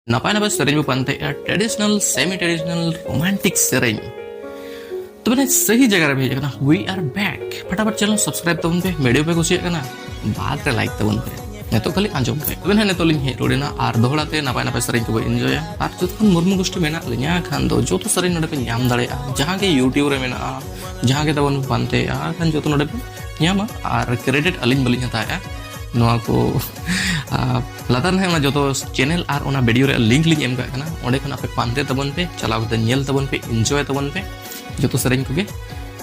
Napa napa sering bu pantai ya traditional, semi traditional, romantic sering. तो मैंने सही जगह भेजा करना वी आर बैक फटाफट चलो सब्सक्राइब तबन पे वीडियो पे कुछ करना बात रे लाइक तबन पे ने तो खाली आंजम पे तो मैंने तो लिंक रोडेना आर दोहड़ाते नापाय नापाय सरिंग को एंजॉय आर जतखन मुर्मु गोष्ठी मेना लिया खान दो जो तो सरिंग नडे पे ᱧᱟᱢ दाड़ेया जहां के यूट्यूब रे मेना जहां के तबन पानते आ खान जो तो नडे पे ᱧᱟᱢᱟ आर क्रेडिट अलिंग बलिंग हताया नोआ को लातार है जो तो चैनल और ओना वीडियो रे लिंक लिंक एम का ओंडे खन आपे पानते तबन पे चलाव कते नेल तबन पे एंजॉय तबन पे जो तो सरिंग को गे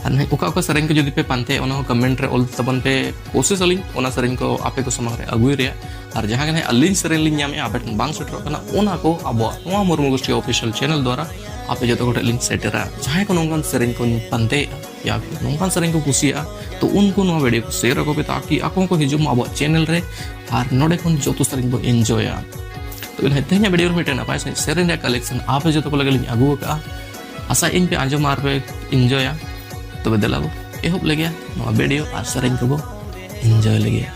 और सरिंग को जुदी पे पानते ओना कमेंट रे ऑल तबन पे कोशिश अलिंग ओना सरिंग को आपे को समग रे अगुई रे और जहां के अलिंग सरिंग लिंग ᱧᱟᱢᱮ आपे बांग सेटर कना ओना को अब नोआ मुर्मु गोष्ठी ऑफिशियल चैनल द्वारा आपे जो तो गोटे लिंक सेटरा जहां को नोंगन सरिंग को पानते या नोंगन सरिंग को कुसिया तो उनको नोआ वीडियो को शेयर को पे ताकि आको को हिजुम अब चैनल रे और नोडे खन जो तो सरिंग को एंजॉय तो इन हेतेኛ वीडियो में नापाय सरिंग रे कलेक्शन आपे जो तो को लगे लिंग अगु का आशा इन पे आंजो मार पे एंजॉय तो देला बो एहोब लगे नोआ वीडियो और सरिंग को एंजॉय लगे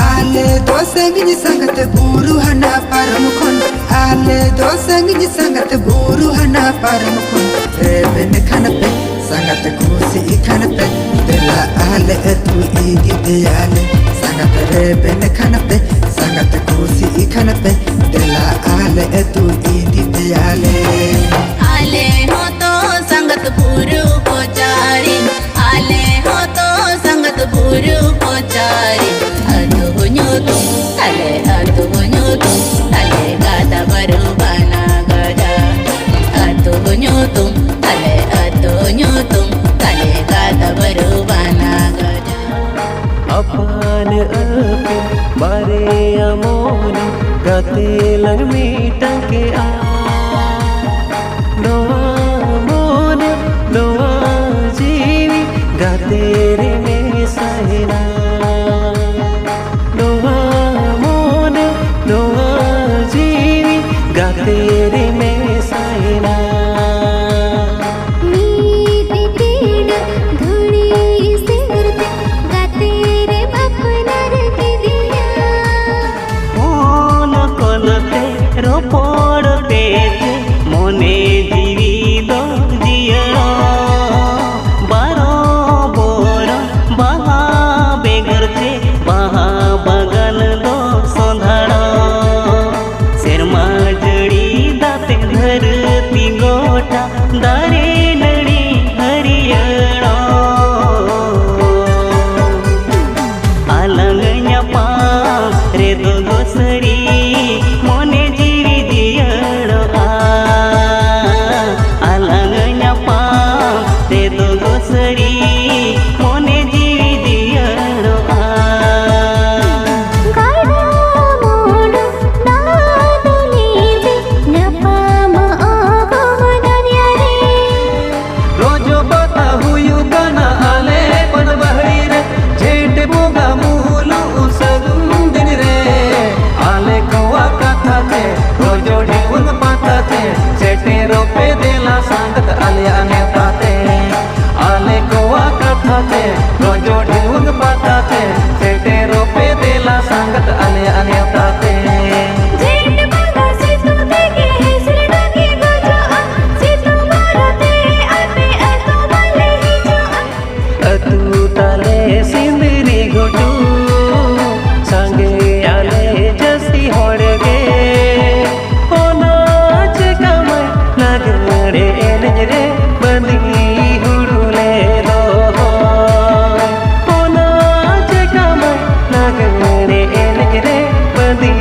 आले दोसंगिनी संगत बुरु हना परम खन आले दोसंगिनी संगत बुरु हना परम खन रेबन खन पे संगत खुशी खन पे दिला आले तू इगी दियाले संगत रेबन खन पे संगत खुशी खन पे दिला आले तू इगी दियाले आले हो तो संगत बुरु पोचारी आले हो तो संगत बुरु पोचारी अदु हुnyutum ale gada baru bana gada adu hunyutum ale gada baru bana gada apane ape bare amone gate lang mitang ke a noa mone noa jiwi gate re me sahina तेरे में साइना मीठी तीन धुनी सिरते गाते रे अपनार के दिया मोन कोलते रोपड़ते मोने जीवी दो जिया बारो बोर बहा बेगरते बहा बगल दो सोंधाड़ा शर्मा धरती गोटा दारे नड़ी हरियणो अलंग न्यापा रे दो गोसरी मोने जीवी दियणो अलंग न्यापा रे दो गोसरी मोने जीवी दियणो संगत आलिया ने पाते आले कोवा कथा थे रोजो ढेउंग पाता थे सेटे रोपे देला संगत आलिया ने पाते जेठ बागा से तू देखे हेसरना के गजो से तू मारते आपे अतो वाले ही जो अतु ताले सिंदरी गोटू संगे आले जसी होड़गे ओना चकमय लगड़े रे बंदी हुड़ुले दो ओना चकमय लगड़े रे बंदी